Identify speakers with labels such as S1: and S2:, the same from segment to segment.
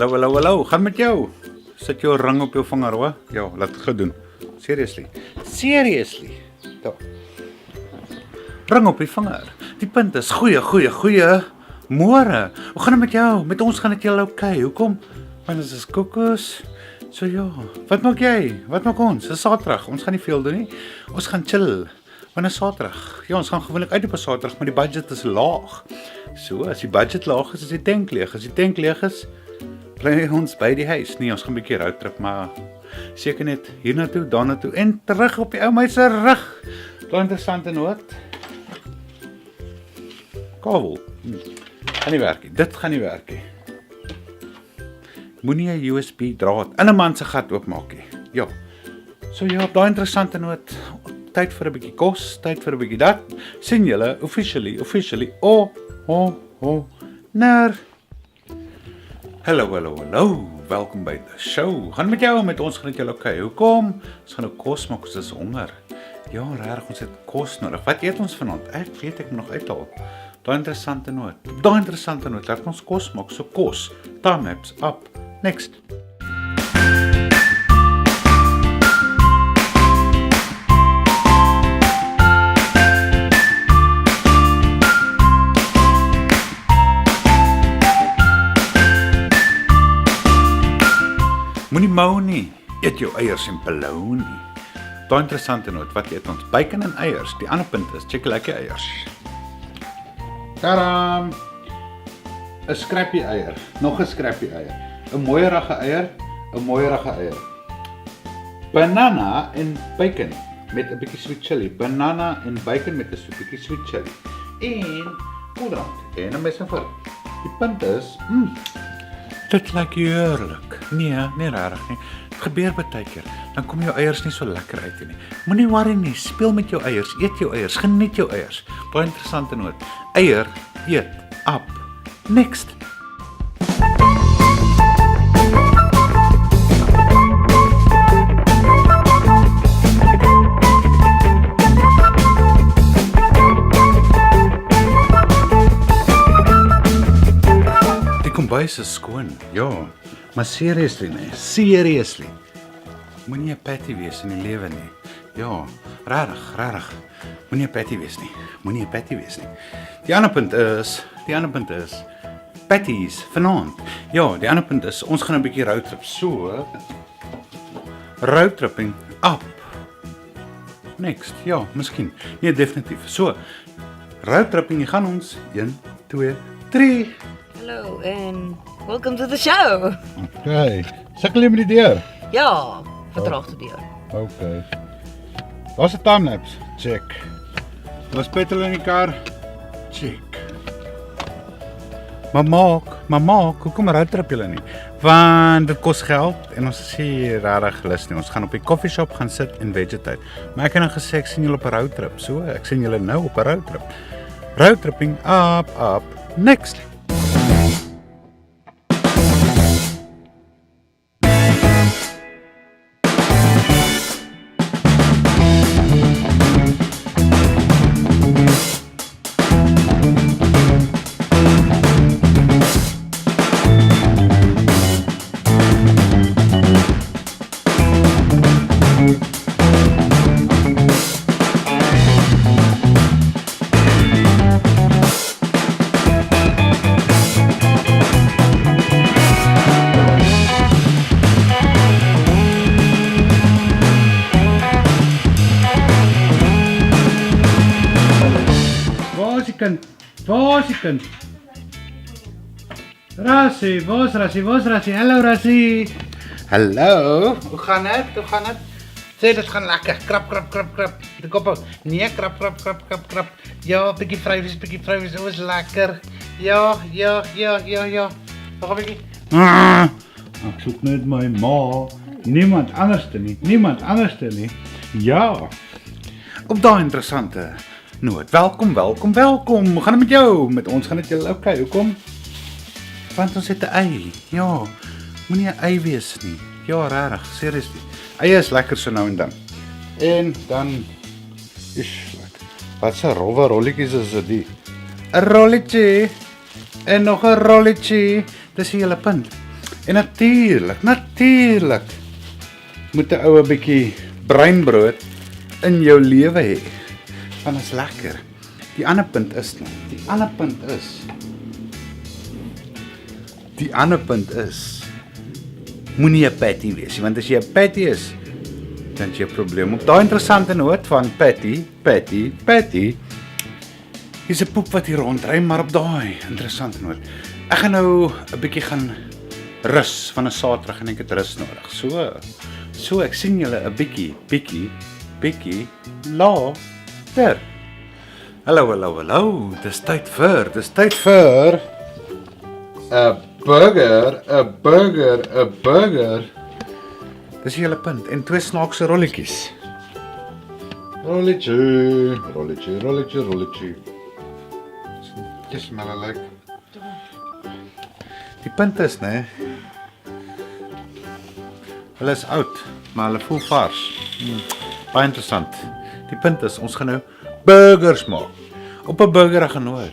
S1: Hallo, gaan met jou? Sit jou ring op jou vinger, hoor? Ja, laat dit gou doen. Seriously. Daar. Ring op die vinger. Die punt is goeie. Môre. Hoe gaan dit met jou? Met ons gaan dit heel okay. Hoekom? Want dit is kokos. So ja. Wat maak jy? Wat maak ons? Dis Saterdag. Ons gaan nie veel doen nie. Ons gaan chill. Want is Saterdag. Ja, ons gaan gewoonlik uit op 'n Saterdag, maar die budget is laag. So, as die budget laag is die tank leeg. As die tank leeg is, bly ons by die huis. Nee, ons gaan 'n bietjie roadtrip, maar seker net hiernatoe, daarnatoe en terug op die ou meisie se rug. Daai interessante noot. Kabel. Gaan nie werk nie. Dit gaan nie werk nie. Moenie 'n USB draad in 'n man se gat oopmaak nie. Ja. So ja, op daai interessante noot, tyd vir 'n bietjie kos, tyd vir 'n bietjie dat. Sien julle officially. Ner. Hallo. Welkom by die show. Gaan met jou, met ons gaan dit julle okay. Hoekom? Ons gaan nou kos maak, ons is honger. Ja, regtig, ons het kos nodig. Wat eet ons vanaand? Ek moet nog uithaal. Daai interessante noot. Laat ons kos maak. So kos. Timelapse up. Next. Moenie mou nie. Eet jou eiers en pilou nie. Daai interessante noot. Wat eet ons? Bacon en eiers. Die ander punt is, check lekker eiers. Taram! 'n scrappy eier. Nog 'n scrappy eier. 'n mooierige eier. Banana en bacon met 'n bietjie sweet chili. Banana en bacon met 'n bietjie sweet chili. En koeldrank en 'n mes en vork. Die punt is, dit lyk heerlik. Nee regtig nie. Dit gebeur baie keer. Dan kom jou eiers nie so lekker uit nie. Moenie worry nie. Speel met jou eiers, eet jou eiers, geniet jou eiers. Baie interessante noot. Eier eet up. Next. Die kombuis is skoon. Ja, maar seriously. Moenie 'n patty wees in die lewe nie. Ja, regtig. Moenie 'n patty wees nie. Die ander punt is patties vanaand. Ja, die ander punt is ons gaan 'n bietjie roadtrip. So roadtripping up. Next. Ja, miskien. Nee, definitief. So roadtripping gaan ons 1 2 3.
S2: Hello and welcome to the show.
S1: Okay. Sukkel jy met die deur?
S2: Ja, vertraag die deur.
S1: Okay. Daar's 'n timelapse. Check. Daar's petrol in die kar. Check. Maar maak, hoekom roadtrip julle nie? Want dit kos geld en ons is hier regtig lus nie. Ons gaan op die coffee shop gaan sit en vegetate. Maar ek het nou gesê ek sien julle op 'n roadtrip. So, ek sien julle nou op 'n roadtrip. Roadtripping up. Next. Waar is die kind? Rassie. Hallo Rassie. Hallo. Hoe gaan dit? Sê dit gaan lekker. Krap. Die kop. Nee, krap. Ja, bietjie vrywies. Dit was lekker. Ja. Nog 'n bietjie. Ek soek net my ma. Niemand anders nie. Ja. Op daai interessante noot. Welkom. Hoe gaan dit met jou? Met ons gaan dit julle okay. Hoekom? Want ons het 'n ei. Ja. Moenie 'n ei wees nie. Ja, regtig, seriously. Eie is lekker so nou en dan. En dan wat 'n rowwe rolletjies is dit? 'n rolletje en nog 'n rolletje. Dis die hele punt. En natuurlik moet 'n ou 'n bietjie breinbrood in jou lewe hê. Want dit is lekker. Die ander punt is moenie 'n patty wees nie, want as jy 'n patty is, dan het jy 'n probleem. Op daai interessante noot van patty, hier's 'n poep wat hier rondry, maar op daai interessante noot. Ek gaan nou 'n bietjie gaan rus van 'n Saterdag en ek het rus nodig. So ek sien julle 'n bietjie later. Hallo. Dis tyd vir 'n burger. Dis die hele punt en 2 snaakse rolletjies. Rolletje. Dis maar lekker. Die punt is, né? Hulle is oud, maar hulle voel vars. Baie interessant. Die punt is, ons gaan nou burgers maak. Op 'n burgerige noot.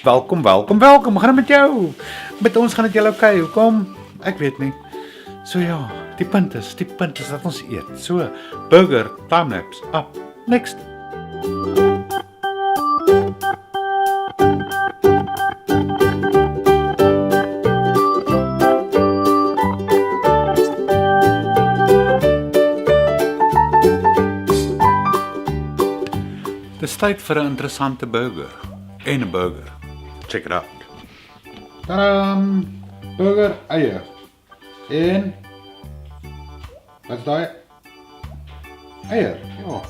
S1: Welkom. Hoe gaan dit met jou? Met ons gaan dit julle okay. Hoekom? Ek weet nie. So ja, die punt is dat ons eet. So, burger, timelapse, up. Next. Dis tyd vir 'n interessante burger. En 'n burger. Check it out. Tadam! Burger eier. En wat is daai? Eier. Ja.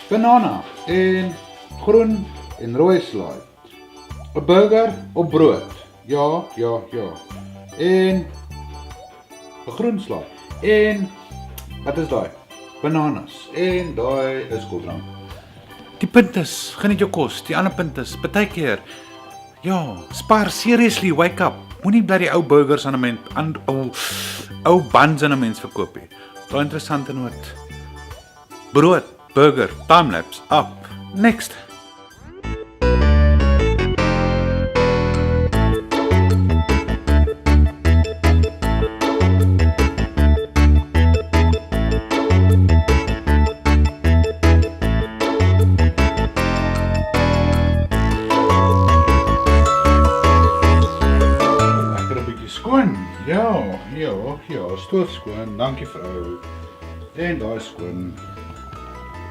S1: Banana en groen en rooi slaai. 'n Burger op brood. Ja. En 'n groen slaai. En wat is daai? Bananas. En daai is koeldrank. Die punt is, geniet jou kos. Die ander punt is, partykeer, ja, spaar seriously, wake up. Moenie bly die ou burgers aan 'n mens, ou buns aan 'n mens verkoop nie. Daai interessante noot. Brood, burger, timelapse, up. Next. Ja, stoof skoon, dankie vrou. En daai skoon.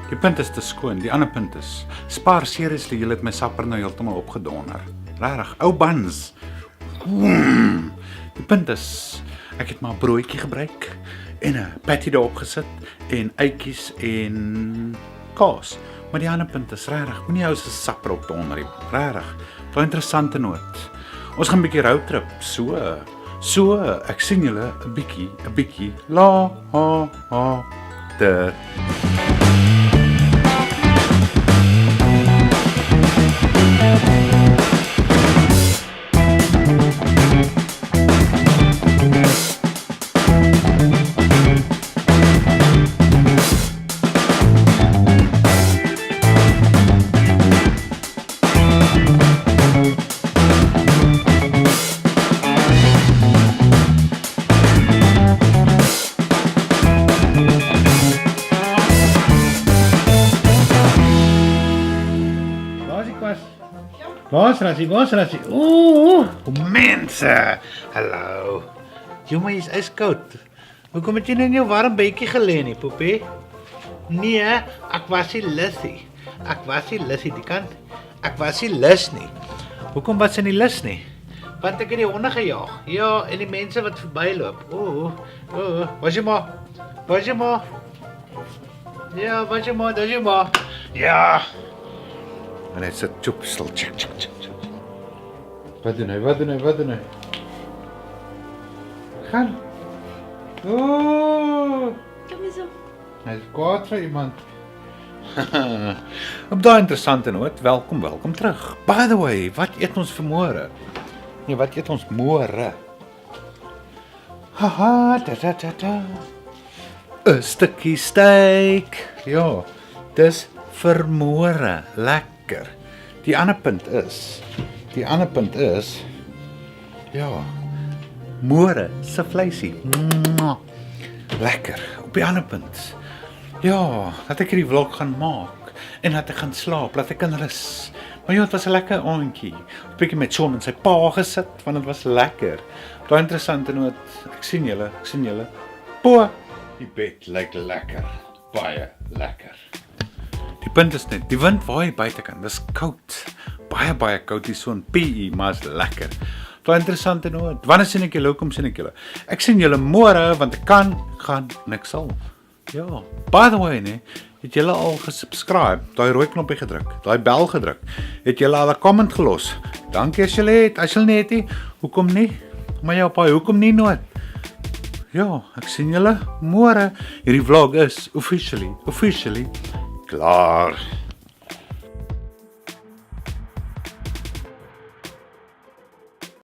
S1: Die punt is te skoon, die ander punt is, spaar seriously, jy het my sapper nou heeltemal opgedonder. Regtig, ou buns. Die punt is, ek het maar 'n broodjie gebruik en 'n patty daarop gesit en eitjies en kaas. Maar die ander punt is regtig, moenie ou se sapper opdonder nie. Regtig. Daai interessante noot. Ons gaan 'n bietjie roadtrip, So, ek sien julle 'n bietjie later. Waar is Rassie? Mense! Hallo. Jy is yskoud. Hoekom het jy nou in jou warm bedjie gelê nie, poepie? Nee, ek was nie lus nie. Die kant. Ek was nie lus nie. Hoekom was jy nie lus nie? Want ek het die honde gejaag. Ja, en die mense wat verbyloop. Was jy maar? Ja, was jy maar? Ja. En hy sit stil. Check. Wat doen hy? Gaan.
S2: Kom eens op.
S1: Hy is kwaad vir iemand. Op daai interessante noot, welkom terug. By the way, wat eet ons vir môre? Nee, wat eet ons môre? Haha, ta. 'n stukkie steak. Ja, dis vir môre. Lekker. Die ander punt is, ja, môre se vleisie. Lekker. Op die ander punt. Ja, dat ek hierdie vlog gaan maak en dat ek gaan slaap, dat ek kan rus. Maar ja, het was 'n lekker aandjie. 'n Bietjie met Sean en sy pa gesit, want dit was lekker. Daai interessante noot, ek sien julle. Po, die bed lyk lekker, baie lekker. Die punt is net, die wind waai buitekant, dis koud. Baie koud hier so in PE, maar is lekker. Daai interessante noot. Wanneer sien ek julle? Hoekom sien ek julle? Ek sien julle môre, want ek gaan niks al. Ja, by the way, nee, het julle al gesubscribe, daai rooi knoppie gedruk, daai bel gedruk, het julle al 'n comment gelos? Dankie as julle het, as julle nie het nie, hoekom nie? Maar ja, paai, hoekom nie nooit? Ja, ek sien julle môre. Hierdie vlog is officially klaar.